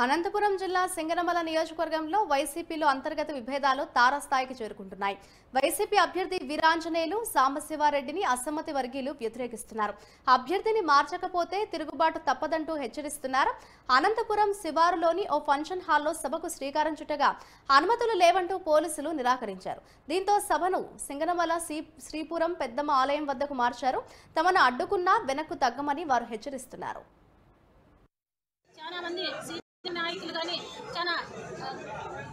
అనంతపురం జిల్లా సింగనమల నియోజకవర్గంలో వైసీపీలో అంతర్గత విభేదాలు తారస్థాయికి చేరుకుంటున్నాయి. వైసీపీ అభ్యర్థి వీరాంజనేయులు సాంబశివారెడ్డిని అసమ్మతి వర్గీయులు వ్యతిరేకిస్తున్నారు. అభ్యర్థిని మార్చకపోతే తిరుగుబాటు తప్పదంటూ హెచ్చరిస్తున్నారు. అనంతపురం శివారులోని ఓ ఫంక్షన్ హాల్లో సభకు శ్రీకారం చుట్టగా అనుమతులు లేవంటూ పోలీసులు నిరాకరించారు. దీంతో సభను సింగనమల శ్రీపురం పెద్దమ్మ ఆలయం వద్దకు మార్చారు. తమను అడ్డుకున్నా వెనక్కు తగ్గమని వారు హెచ్చరిస్తున్నారు. చాలా మంది నాయకులు కానీ చాలా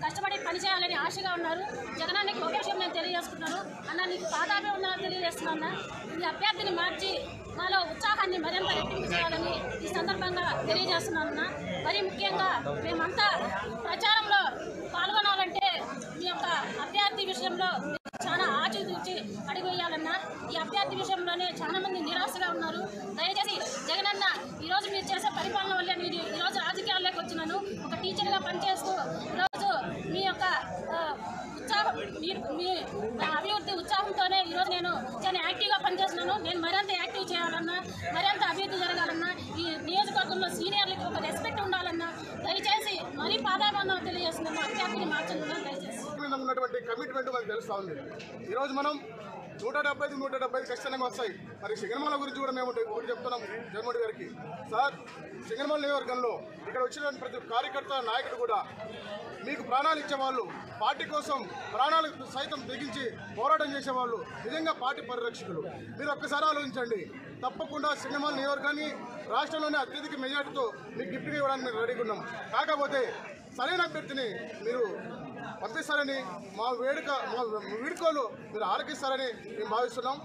కష్టపడి పనిచేయాలని ఆశగా ఉన్నారు. జగనానికి ఒక విషయం నేను తెలియజేసుకున్నాను. అన్న నీకు పాదాభి ఉన్నారని తెలియజేస్తున్నా. ఈ అభ్యర్థిని మార్చి మాలో ఉత్సాహాన్ని మరింత రెట్టింపు చేయాలని ఈ సందర్భంగా తెలియజేస్తున్నానన్న. మరి ముఖ్యంగా మేమంతా ప్రచారంలో పాల్గొనాలంటే మీ యొక్క అభ్యర్థి విషయంలో చాలా ఆచితూచి అడుగు వేయాలన్నా. ఈ అభ్యర్థి విషయంలోనే చాలా మంది నిరాశగా ఉన్నారు. దయచేసి జగనన్న ఈరోజు మీరు చేసే పరిపాలన వల్లే నేను ఈరోజు రాజకీయాల్లోకి వచ్చినాను. ఒక టీచర్గా పనిచేస్తూ ఈరోజు మీ యొక్క ఉత్సాహం మీ అభివృద్ధి ఉత్సాహంతోనే ఈరోజు నేను చాలా యాక్టివ్గా పనిచేస్తున్నాను. నేను మరింత యాక్టివ్ చేయాలన్నా, మరింత అభివృద్ధి జరగాలన్నా, ఈ నియోజకవర్గంలో సీనియర్లకు ఒక రెస్పెక్ట్ ఉండాలన్నా దయచేసి మరీ పాదాబంధం తెలియజేస్తున్నాను. అభ్యర్థిని మార్చకుండా దయచేసి ఉన్నటువంటి కమిట్మెంట్ మనకు తెలుస్తూ ఉంది. ఈరోజు మనం 175 ఖచ్చితంగా వస్తాయి. మరి సింగనమల గురించి కూడా మేము చెప్తున్నాం జగన్మోహన్ గారికి. సార్, సింగనమల నియోజకవర్గంలో ఇక్కడ వచ్చిన ప్రతి కార్యకర్త నాయకుడు కూడా మీకు ప్రాణాలు ఇచ్చేవాళ్ళు, పార్టీ కోసం ప్రాణాలు సైతం తెగించి పోరాటం చేసేవాళ్ళు నిజంగా పార్టీ పరిరక్షకులు. మీరు ఒక్కసారి ఆలోచించండి. తప్పకుండా సింగనమల నియోజకవర్గాన్ని రాష్ట్రంలోనే అత్యధిక మెజార్టీతో మీకు గిఫ్ట్గా ఇవ్వడానికి మేము రెడీగా ఉన్నాం. కాకపోతే సరైన అభ్యర్థిని మీరు పంపిస్తారని మా వీడుకోలు మీరు ఆలకిస్తారని మేము భావిస్తున్నాం.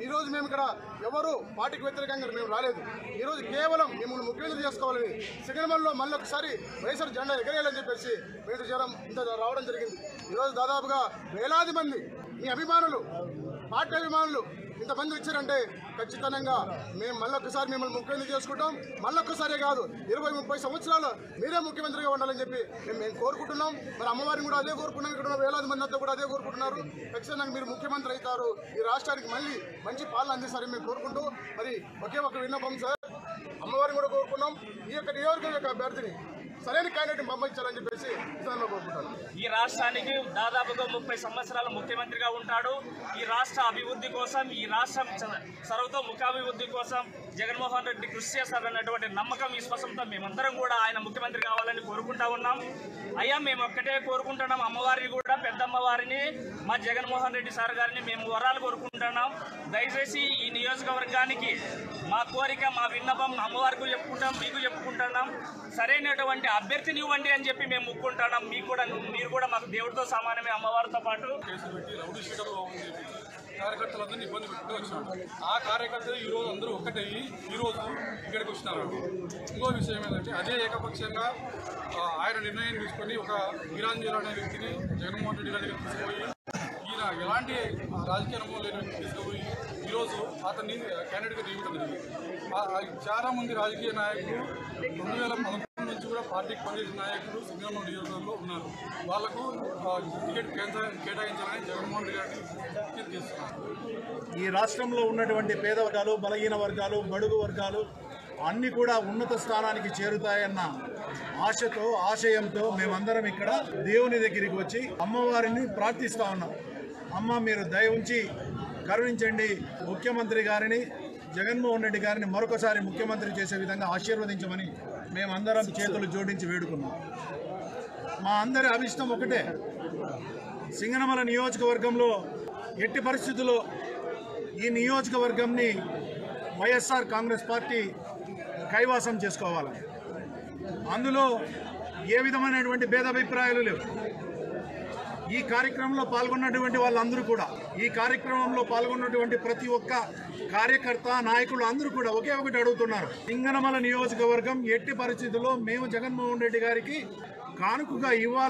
ఈరోజు మేము ఇక్కడ ఎవరు పార్టీకి వ్యతిరేకంగా మేము రాలేదు. ఈరోజు కేవలం మిమ్మల్ని ముఖ్యమంత్రి చేసుకోవాలని సింగనమలలో మళ్ళీ ఒకసారి వైఎస్ఆర్ జెండా ఎగరేయాలని చెప్పేసి ఇంత రావడం జరిగింది. ఈరోజు దాదాపుగా వేలాది మంది మీ అభిమానులు, పార్టీ అభిమానులు ఇంతమంది వచ్చారంటే ఖచ్చితంగా మేము మళ్ళొక్కసారి మిమ్మల్ని ముఖ్యమంత్రి చేసుకుంటాం. మళ్ళొక్కసారే కాదు, 20-30 సంవత్సరాలు మీరే ముఖ్యమంత్రిగా ఉండాలని చెప్పి మేము కోరుకుంటున్నాం. మరి అమ్మవారిని కూడా అదే కోరుకున్నాం. ఇక్కడ వేలాది మంది అంతా కూడా అదే కోరుకుంటున్నారు. ఖచ్చితంగా మీరు ముఖ్యమంత్రి అవుతారు, ఈ రాష్ట్రానికి మళ్ళీ మంచి పాలన అందిస్తారని మేము కోరుకుంటూ మరి ఒకే ఒక విన్నపం సార్, అమ్మవారిని కూడా కోరుకున్నాం. ఈ యొక్క నియోజకవర్గం యొక్క అభ్యర్థిని సరైన క్యాండిడేట్ని పంపించాలని చెప్పేసి కోరుకుంటాను. ఈ రాష్ట్రానికి దాదాపుగా 30 సంవత్సరాలు ముఖ్యమంత్రిగా ఉంటాడు. ఈ రాష్ట్ర అభివృద్ధి కోసం, ఈ రాష్ట్రం సర్వతోముఖాభివృద్ధి కోసం జగన్మోహన్ రెడ్డి కృషి చేస్తారన్నటువంటి నమ్మకం, విశ్వాసంతో మేమందరం కూడా ఆయన ముఖ్యమంత్రి కావాలని కోరుకుంటా ఉన్నాం. అయ్యా, మేము ఒక్కటే కోరుకుంటున్నాం, అమ్మవారిని కూడా పెద్దమ్మవారిని, మా జగన్మోహన్ రెడ్డి సార్ గారిని మేము వరాలు కోరుకుంటున్నాం. దయచేసి ఈ నియోజకవర్గానికి మా కోరిక, మా విన్నపం అమ్మవారికి చెప్పుకుంటాం, మీకు చెప్పుకుంటున్నాం. సరైనటువంటి అభ్యర్థిని ఇవ్వండి అని చెప్పి మేము ముక్కుంటున్నాం. మీరు కూడా మాకు దేవుడితో సమానమే, అమ్మవారితో పాటు. కార్యకర్తలందరినీ ఇబ్బంది పెట్టుకుంటూ వచ్చినాడు. ఆ కార్యకర్తలు ఈరోజు అందరూ ఒక్కటయ్యి ఈరోజు ఇక్కడికి వచ్చినారు. ఇంకో విషయం ఏంటంటే అదే ఏకపక్షంగా ఆయన నిర్ణయం తీసుకొని ఒక వీరాంజనేయులు అనే వ్యక్తిని జగన్మోహన్ రెడ్డి గారి దగ్గర తీసుకుపోయి ఈయన ఎలాంటి రాజకీయ అనుభవం లేని వ్యక్తి తీసుకుపోయి ఈరోజు అతన్ని క్యాండిడేట్గా నియమించడం జరిగింది. చాలా మంది రాజకీయ నాయకులు 2011 నుంచి కూడా పార్టీకి పనిచేసిన నాయకులు సింగనమల నియోజకవర్గంలో ఉన్నారు. వాళ్లకు టికెట్ కేటాయించాలని జగన్మోహన్ రెడ్డి గారిని విజ్ఞప్తి చేస్తున్నారు. ఈ రాష్ట్రంలో ఉన్నటువంటి పేద వర్గాలు, బలహీన వర్గాలు, బడుగు వర్గాలు అన్నీ కూడా ఉన్నత స్థానానికి చేరుతాయన్న ఆశతో, ఆశయంతో మేమందరం ఇక్కడ దేవుని దగ్గరికి వచ్చి అమ్మవారిని ప్రార్థిస్తూ ఉన్నాం. అమ్మ, మీరు దయ ఉంచి కరుణించండి, ముఖ్యమంత్రి గారిని, జగన్మోహన్ రెడ్డి గారిని మరొకసారి ముఖ్యమంత్రి చేసే విధంగా ఆశీర్వదించమని మేమందరం చేతులు జోడించి వేడుకున్నాం. మా అందరి అభిష్టం ఒకటే, సింగనమల నియోజకవర్గంలో ఎట్టి పరిస్థితుల్లో ఈ నియోజకవర్గంని వైఎస్ఆర్ కాంగ్రెస్ పార్టీ కైవాసం చేసుకోవాలి. అందులో ఏ విధమైనటువంటి భేదాభిప్రాయాలు లేవు. ఈ కార్యక్రమంలో పాల్గొన్నటువంటి వాళ్ళందరూ కూడా, ఈ కార్యక్రమంలో పాల్గొన్నటువంటి ప్రతి ఒక్క కార్యకర్త, నాయకులు అందరూ కూడా ఒకే ఒకటి అడుగుతున్నారు. సింగనమల నియోజకవర్గం ఎట్టి పరిస్థితుల్లో మేము జగన్మోహన్ రెడ్డి గారికి కానుకగా ఇవ్వాలి.